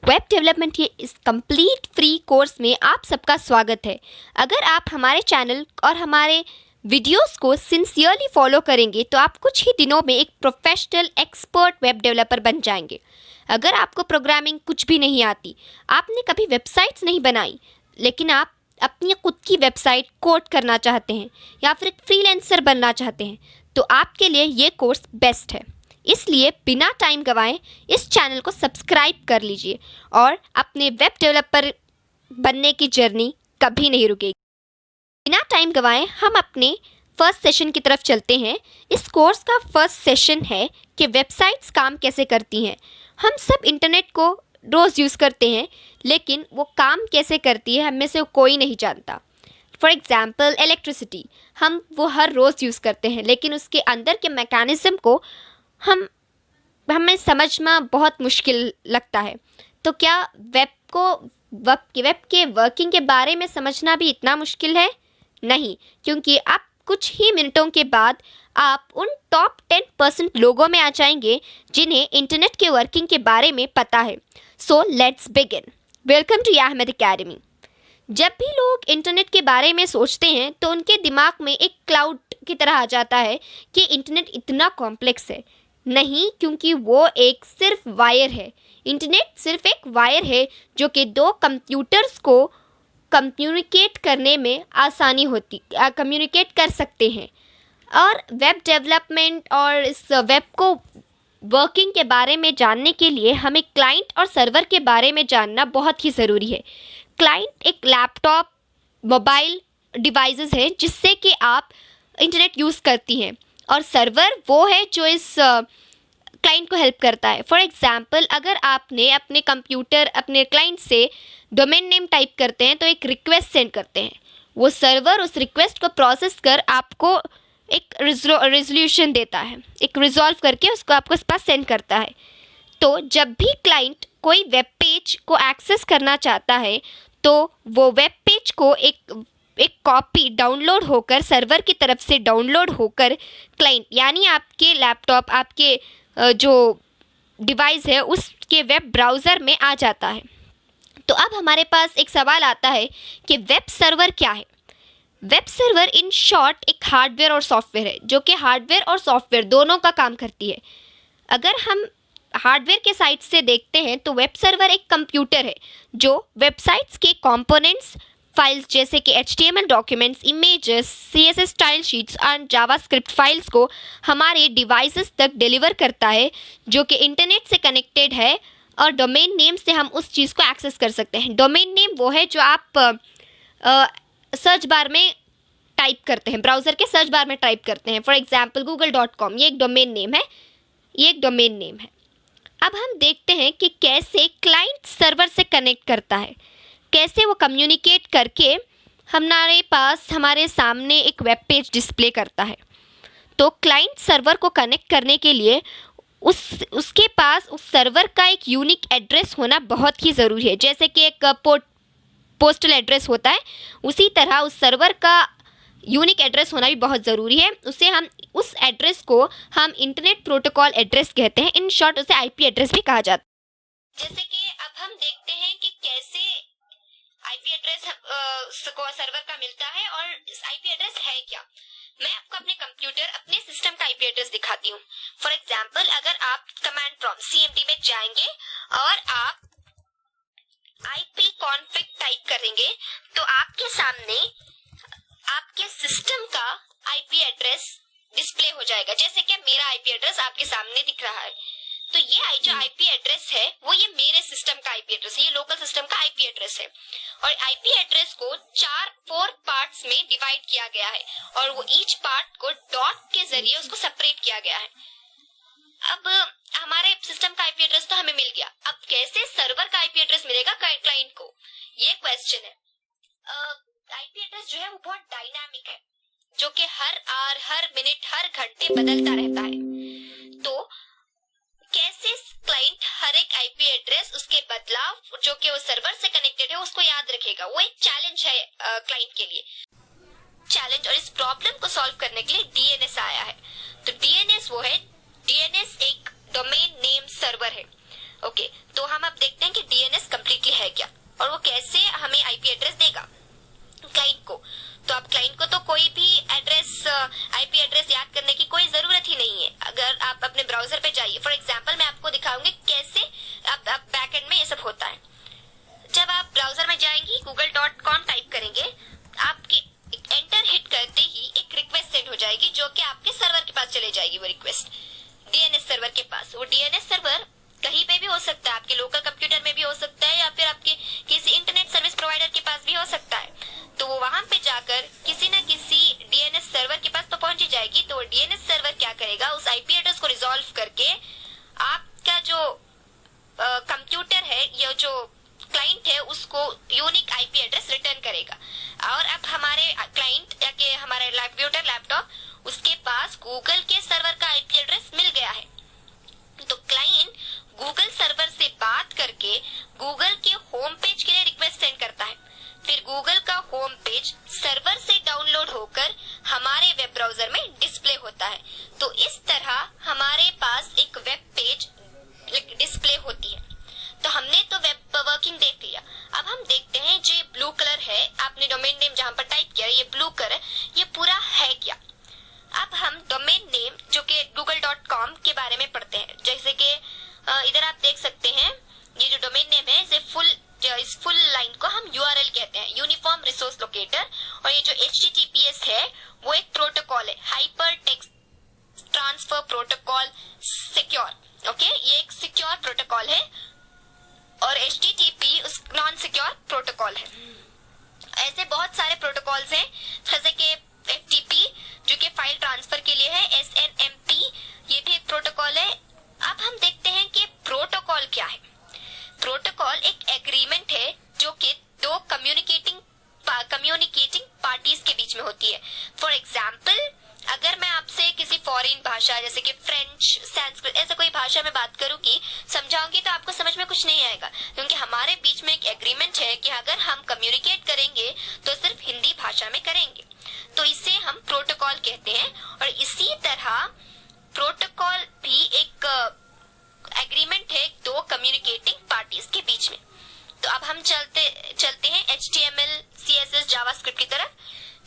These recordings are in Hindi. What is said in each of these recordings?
वेब डेवलपमेंट के इस कंप्लीट फ्री कोर्स में आप सबका स्वागत है। अगर आप हमारे चैनल और हमारे वीडियोस को सिंसियरली फॉलो करेंगे तो आप कुछ ही दिनों में एक प्रोफेशनल एक्सपर्ट वेब डेवलपर बन जाएंगे। अगर आपको प्रोग्रामिंग कुछ भी नहीं आती, आपने कभी वेबसाइट्स नहीं बनाई, लेकिन आप अपनी खुद की वेबसाइट कोड करना चाहते हैं या फिर एक फ्रीलांसर बनना चाहते हैं, तो आपके लिए ये कोर्स बेस्ट है। इसलिए बिना टाइम गंवाए इस चैनल को सब्सक्राइब कर लीजिए और अपने वेब डेवलपर बनने की जर्नी कभी नहीं रुकेगी। बिना टाइम गंवाए हम अपने फर्स्ट सेशन की तरफ चलते हैं। इस कोर्स का फर्स्ट सेशन है कि वेबसाइट्स काम कैसे करती हैं। हम सब इंटरनेट को रोज़ यूज़ करते हैं, लेकिन वो काम कैसे करती है हम में से कोई नहीं जानता। फॉर एग्ज़ाम्पल इलेक्ट्रिसिटी, हम वो हर रोज़ यूज़ करते हैं, लेकिन उसके अंदर के मैकेनिज़्म को हमें समझना बहुत मुश्किल लगता है। तो क्या वेब के वर्किंग के बारे में समझना भी इतना मुश्किल है? नहीं, क्योंकि आप कुछ ही मिनटों के बाद आप उन टॉप 10% लोगों में आ जाएंगे जिन्हें इंटरनेट के वर्किंग के बारे में पता है। So let's begin. Welcome to Yahmad academy. जब भी लोग इंटरनेट के बारे में सोचते हैं तो उनके दिमाग में एक क्लाउड की तरह आ जाता है कि इंटरनेट इतना कॉम्प्लेक्स है। नहीं, क्योंकि वो एक सिर्फ वायर है। इंटरनेट सिर्फ एक वायर है जो कि दो कंप्यूटर्स को कम्युनिकेट करने में कम्युनिकेट कर सकते हैं। और वेब डेवलपमेंट और इस वेब को वर्किंग के बारे में जानने के लिए हमें क्लाइंट और सर्वर के बारे में जानना बहुत ही ज़रूरी है। क्लाइंट एक लैपटॉप, मोबाइल डिवाइसेस है जिससे कि आप इंटरनेट यूज़ करती हैं, और सर्वर वो है जो इस क्लाइंट को हेल्प करता है। फॉर एग्ज़ाम्पल, अगर आपने अपने कंप्यूटर अपने क्लाइंट से डोमेन नेम टाइप करते हैं तो एक रिक्वेस्ट सेंड करते हैं, वो सर्वर उस रिक्वेस्ट को प्रोसेस कर आपको एक रेजोल्यूशन देता है, एक रिजॉल्व करके उसको आपको इस पास सेंड करता है। तो जब भी क्लाइंट कोई वेब पेज को एक्सेस करना चाहता है तो वो वेब पेज को एक कॉपी डाउनलोड होकर सर्वर की तरफ से डाउनलोड होकर क्लाइंट यानी आपके लैपटॉप, आपके जो डिवाइस है उसके वेब ब्राउज़र में आ जाता है। तो अब हमारे पास एक सवाल आता है कि वेब सर्वर क्या है। वेब सर्वर इन शॉर्ट एक हार्डवेयर और सॉफ्टवेयर है जो कि हार्डवेयर और सॉफ्टवेयर दोनों का काम करती है। अगर हम हार्डवेयर के साइड से देखते हैं तो वेब सर्वर एक कंप्यूटर है जो वेबसाइट्स के कंपोनेंट्स, फाइल्स जैसे कि HTML documents, images, CSS style sheets और जावास्क्रिप्ट फाइल्स को हमारे डिवाइसेस तक डिलीवर करता है, जो कि इंटरनेट से कनेक्टेड है। और डोमेन नेम से हम उस चीज़ को एक्सेस कर सकते हैं। डोमेन नेम वो है जो आप सर्च बार में टाइप करते हैं, ब्राउज़र के सर्च बार में टाइप करते हैं। फॉर एग्जाम्पल google.com, ये एक डोमेन नेम है। अब हम देखते हैं कि कैसे क्लाइंट सर्वर से कनेक्ट करता है, कैसे वो कम्युनिकेट करके हमारे सामने एक वेब पेज डिस्प्ले करता है। तो क्लाइंट सर्वर को कनेक्ट करने के लिए उसके पास उस सर्वर का एक यूनिक एड्रेस होना बहुत ही ज़रूरी है। जैसे कि एक पोस्टल एड्रेस होता है, उसी तरह उस सर्वर का यूनिक एड्रेस होना भी बहुत ज़रूरी है। उस एड्रेस को हम इंटरनेट प्रोटोकॉल एड्रेस कहते हैं। इन शॉर्ट उसे IP एड्रेस भी कहा जाता है। जैसे कि अब हम देखते हैं कि कैसे IP एड्रेस सर्वर का मिलता है और इस IP एड्रेस है क्या। मैं आपको अपने कंप्यूटर, अपने सिस्टम का IP एड्रेस दिखाती हूँ। फॉर एग्जाम्पल, अगर आप कमांड प्रॉम्प्ट CMD में जाएंगे और आप ipconfig टाइप करेंगे तो आपके सामने आपके सिस्टम का IP एड्रेस डिस्प्ले हो जाएगा। जैसे कि मेरा IP एड्रेस आपके सामने दिख रहा है। तो ये जो IP एड्रेस है वो ये मेरे सिस्टम का IP एड्रेस है, ये लोकल सिस्टम का IP एड्रेस है। और IP एड्रेस को 4 पार्ट्स में डिवाइड किया गया है और वो ईच पार्ट को डॉट के जरिए उसको सेपरेट किया गया है। अब हमारे सिस्टम का IP एड्रेस तो हमें मिल गया, अब कैसे सर्वर का IP एड्रेस मिलेगा क्लाइंट को, ये क्वेश्चन है। IP एड्रेस जो है वो बहुत डायनामिक है, जो कि हर आवर, हर मिनट, हर घंटे बदलता रहता है। तो कैसे क्लाइंट हर एक IP एड्रेस, उसके बदलाव जो कि वो सर्वर से कनेक्टेड है उसको याद रखेगा, वो एक चैलेंज है क्लाइंट के लिए। चैलेंज और इस प्रॉब्लम को सॉल्व करने के लिए DNS आया है। तो DNS एक डोमेन नेम सर्वर है। ओके, तो हम अब देखते हैं कि DNS और वो कैसे हमें आईपी एड्रेस देगा क्लाइंट को। तो आप क्लाइंट को तो कोई भी एड्रेस आईपी एड्रेस याद करने की कोई जरूरत ही नहीं है। अगर आप अपने ब्राउजर पे जाइए, फॉर एग्जांपल मैं आपको दिखाऊंगी कैसे अब बैकएंड में ये सब होता है। जब आप ब्राउजर में जाएंगी, google.com टाइप करेंगे, आपके एंटर हिट करते ही एक रिक्वेस्ट सेंड हो जाएगी जो कि आपके सर्वर के पास चले जाएगी। वो रिक्वेस्ट डीएनएस सर्वर के पास, वो डीएनएस सर्वर कहीं पे भी हो सकता है, आपके लोकल कंप्यूटर में भी हो सकता है या फिर आपके किसी इंटरनेट सर्विस प्रोवाइडर के पास भी हो सकता है। तो वो वहां पे जाकर किसी न किसी डीएनएस सर्वर के पास तो पहुंची जाएगी। तो वो डीएनएस सर्वर क्या करेगा, उस आईपी एड्रेस को रिजॉल्व करके आपका जो कंप्यूटर है या जो क्लाइंट है उसको यूनिक आईपी एड्रेस रिटर्न करेगा। और अब हमारे क्लाइंट या कि हमारे कंप्यूटर लैपटॉप उसके पास गूगल के सर्वर का आईपी एड्रेस मिल गया है। तो क्लाइंट गूगल सर्वर से बात करके गूगल के होम पेज के लिए रिक्वेस्ट सेंड करता है। फिर गूगल का होम पेज सर्वर से डाउनलोड होकर हमारे वेब ब्राउजर में डिस्प्ले होता है। तो इस तरह हमारे पास एक वेब पेज डिस्प्ले होती है। तो हमने तो वेब वर्किंग देख लिया। अब हम देखते हैं जो ब्लू कलर है, आपने डोमेन नेम जहां पर टाइप किया ये ब्लू कलर, ये पूरा है क्या। अब हम डोमेन नेम जो कि google.com के बारे में पढ़ते हैं। जैसे कि इधर आप देख सकते हैं ये जो डोमेन नेम है इस फुल लाइन को हम यूआरएल कहते हैं, यूनिफॉर्म रिसोर्स लोकेटर। और ये जो HTTPS है वो एक प्रोटोकॉल है, hyper text transfer protocol secure. Okay, ये एक सिक्योर प्रोटोकॉल है और HTTP उस नॉन सिक्योर प्रोटोकॉल है। ऐसे बहुत सारे प्रोटोकॉल्स हैं, जैसे कि FTP जो कि फाइल ट्रांसफर के लिए है, SNMP ये भी एक प्रोटोकॉल है। अब हम देखते हैं कि प्रोटोकॉल क्या है। प्रोटोकॉल एक एग्रीमेंट है जो कि दो कम्युनिकेटिंग पार्टीज के बीच में होती है। फॉर एग्जाम्पल, अगर मैं आपसे किसी फॉरेन भाषा जैसे कि फ्रेंच, संस्कृत ऐसे कोई भाषा में बात करूंगी, समझाऊंगी तो आपको समझ में कुछ नहीं आएगा, क्योंकि हमारे बीच में एक एग्रीमेंट है कि अगर हम कम्युनिकेट करेंगे तो सिर्फ हिंदी भाषा में करेंगे। तो इसे हम प्रोटोकॉल कहते हैं। और इसी तरह प्रोटोकॉल भी एक एग्रीमेंट है दो कम्युनिकेटिंग पार्टीज के बीच में। तो अब हम चलते हैं HTML, CSS, जावास्क्रिप्ट की तरफ,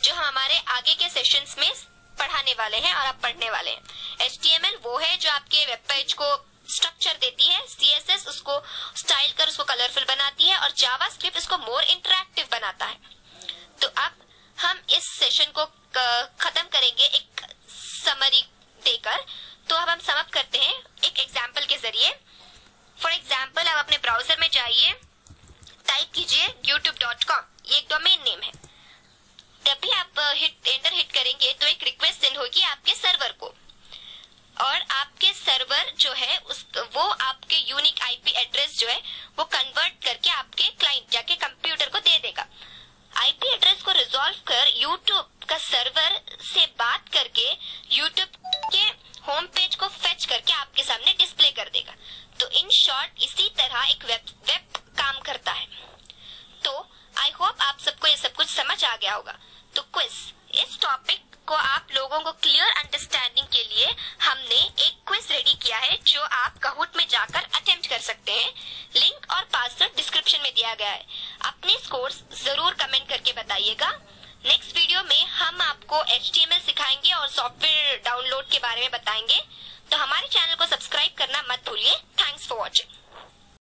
जो हमारे आगे के सेशंस में पढ़ाने वाले हैं और आप पढ़ने वाले हैं। HTML वो है जो आपके वेब पेज को स्ट्रक्चर देती है, CSS उसको स्टाइल कर उसको कलरफुल बनाती है और जावास्क्रिप्ट इसको मोर इंटरैक्टिव बनाता है। तो अब हम इस सेशन को खत्म करेंगे एक समरी देकर। तो अब हम समाप्त करते हैं एक एग्जाम्पल के जरिए। फॉर एग्जाम्पल, आप अपने ब्राउजर में जाइए, टाइप कीजिए youtube.com, ये एक डोमेन नेम है। जब भी आप एंटर हिट करेंगे तो एक रिक्वेस्ट सेंड होगी आपके सर्वर को, और आपके सर्वर जो है वो आपके यूनिक आईपी एड्रेस जो है वो कन्वर्ट करके आपके क्लाइंट जाके कंप्यूटर को दे देगा। आईपी एड्रेस को रिजॉल्व कर यूट्यूब का सर्वर से बात करके यूट्यूब के होम पेज को फेच करके आपके सामने डिस्प्ले कर देगा। तो इन शॉर्ट इसी तरह एक वेब काम करता है। तो आई होप आप सबको ये सब कुछ समझ आ गया होगा। तो क्विज, इस टॉपिक को आप लोगों को क्लियर अंडरस्टैंडिंग के लिए हमने एक क्विज रेडी किया है जो आप काहूट में जाकर अटेम्प्ट कर सकते हैं। लिंक और पासवर्ड डिस्क्रिप्शन में दिया गया है। अपने स्कोर्स जरूर कमेंट करके बताइएगा। नेक्स्ट वीडियो में हम आपको HTML सिखाएंगे और सॉफ्टवेयर डाउनलोड के बारे में बताएंगे। तो हमारे चैनल को सब्सक्राइब करना मत भूलिए। Thanks for watching.